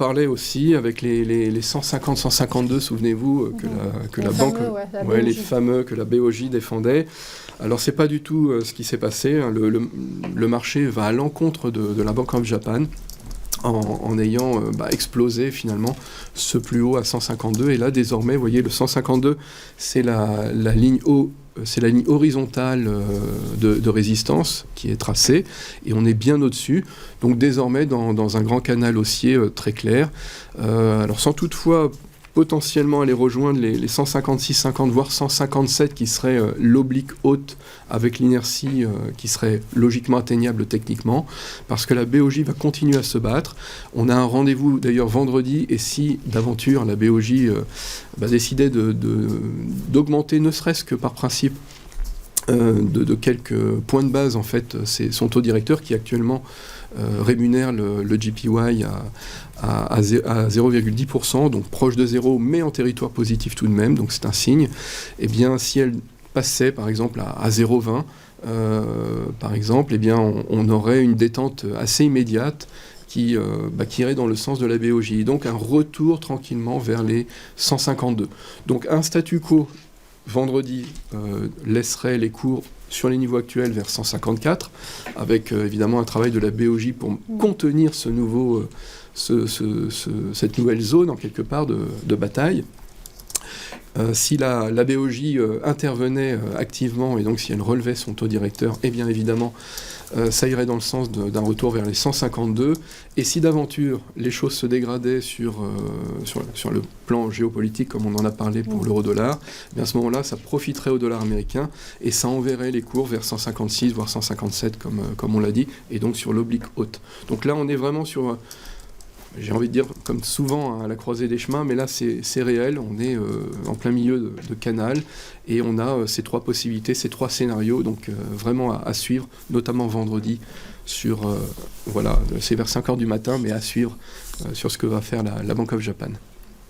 parlait aussi avec les 150, 152, souvenez-vous, que la banque, les fameux que la BOJ défendait. Alors, c'est pas du tout ce qui s'est passé. Hein. Le marché va à l'encontre de la Bank of Japan en ayant explosé finalement ce plus haut à 152. Et là, désormais, vous voyez, le 152, c'est la ligne c'est la ligne horizontale de résistance qui est tracée, et on est bien au-dessus. Donc désormais, dans un grand canal haussier très clair. Alors sans toutefois potentiellement aller rejoindre les 156, 50, voire 157 qui serait l'oblique haute avec l'inertie qui serait logiquement atteignable techniquement, parce que la BOJ va continuer à se battre. On a un rendez-vous d'ailleurs vendredi, et si d'aventure la BOJ décidait d'augmenter, ne serait-ce que par principe, de quelques points de base, en fait, c'est son taux directeur qui actuellement rémunère le JPY à 0,10%, donc proche de zéro, mais en territoire positif tout de même, donc c'est un signe. Eh bien, si elle passait par exemple à 0,20, par exemple, eh bien, on aurait une détente assez immédiate qui irait dans le sens de la BOJ. Donc un retour tranquillement vers les 152. Donc un statu quo vendredi laisserait les cours sur les niveaux actuels vers 154, avec évidemment un travail de la BOJ pour contenir cette nouvelle zone en quelque part de bataille. Si la BOJ intervenait activement, et donc si elle relevait son taux directeur, eh bien évidemment ça irait dans le sens d'un retour vers les 152. Et si d'aventure les choses se dégradaient sur le plan géopolitique, comme on en a parlé pour l'euro-dollar, eh bien à ce moment-là, ça profiterait au dollar américain et ça enverrait les cours vers 156, voire 157, comme on l'a dit, et donc sur l'oblique haute. Donc là, on est vraiment sur... j'ai envie de dire, comme souvent à la croisée des chemins, mais là c'est réel, on est en plein milieu de canal, et on a ces trois possibilités, ces trois scénarios, donc vraiment à suivre, notamment vendredi, c'est vers 5h du matin, mais à suivre sur ce que va faire la Bank of Japan.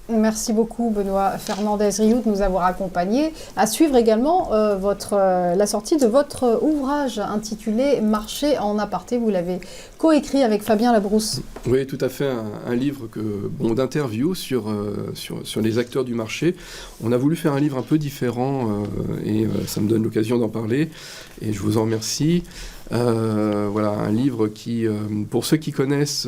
Merci beaucoup Benoît Fernandez-Rioux de nous avoir accompagnés. À suivre également la sortie de votre ouvrage intitulé « Marché en aparté ». Vous l'avez coécrit avec Fabien Labrousse. Oui, tout à fait, un livre d'interview sur les acteurs du marché. On a voulu faire un livre un peu différent et ça me donne l'occasion d'en parler et je vous en remercie. Un livre qui, pour ceux qui connaissent,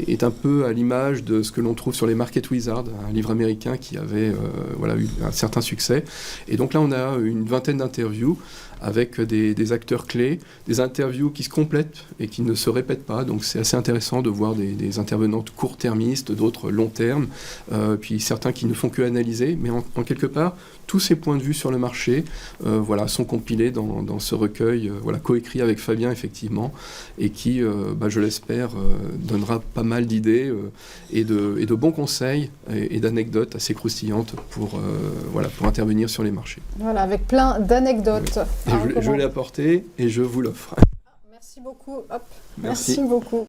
est un peu à l'image de ce que l'on trouve sur les Market Wizards, un livre américain qui avait eu un certain succès. Et donc là, on a une vingtaine d'interviews avec des acteurs clés, des interviews qui se complètent et qui ne se répètent pas. Donc c'est assez intéressant de voir des intervenantes court-termistes, d'autres long terme, puis certains qui ne font que analyser, mais en quelque part, tous ces points de vue sur le marché sont compilés dans ce recueil coécrit avec Fabien, effectivement, et qui, je l'espère, donnera pas mal d'idées et de bons conseils et d'anecdotes assez croustillantes pour intervenir sur les marchés. Voilà, avec plein d'anecdotes. Je l'ai apporté et je vous l'offre. Merci beaucoup. Hop. Merci Merci beaucoup.